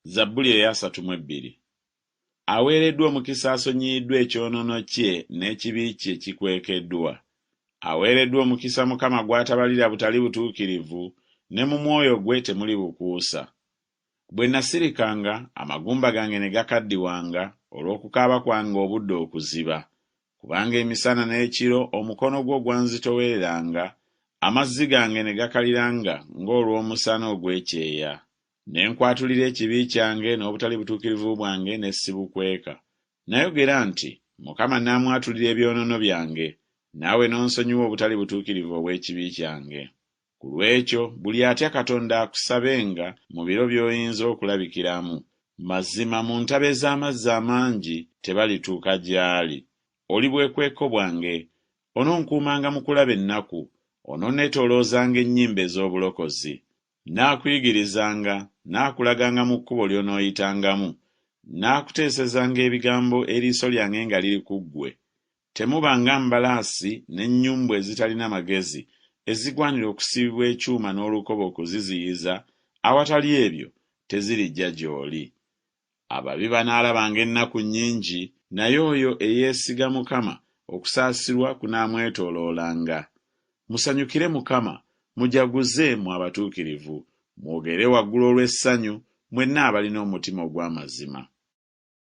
Zabbuli 3:2. Aweereddwa omukisa asonyiyiddwa ekyonoono kye n'ekibi kye kikwekeddwa. Aweereddwa omukisa Mukama gw'atabalira butali butuukirivu, ne mu mwoyo gwe temuli bukuusa. Bwe nasirikanga, amagumba gange ne gakaddiwanga olw'okukaaba kwange obudde okuziba. Kubanga emisana n'ekiro omukono gwo gwanzitowereranga, amazzi gange ne gakaliranga ng'olw'omusana ogw'ekyeya. Ne nkwatulira ekibi kyange n'obutali butuukirivu bwange ne sibukweka. Nayogera nti, Mukama n'amwatulira ebyonoono byange, naawe n'onsonyiwa obutali butuukirivu obw'ekibi kyange. Ku lw'ekyo buli atya Katonda akusabenga mu biro by'oyinza okulabikiramu. Mazima mu ntabe z'amazzi amangi tebalituuka gy'ali. Oli bwekweko bwange, ononkuumanga mu kulaba ennaku, ononneetooloozanga ennyimba ez'obulokozi. Naakuyigirizanga, naakulaganga mu kkubo ly'onooyitangamu, naakuteesezanga ebigambo eriiso lyange nga liri ku ggwe. Temubanga mbalaasi n'ennyumbu ezitalina magezi, ezigwanira okusibibwa ekyuma n'olukoba okuziziyiza, awatali ebyo tezirijja gy'oli. Ababi banaalabanga ennaku nnyingi, naye oyo eyeesiga Mukama okusaasirwa kunaamwetooloolanga. Musanyukire Mukama, mujaguze mu abatuukirivu, mwogere waggulu olw'essanyu, mwenna abalina omutima ogw'amazima.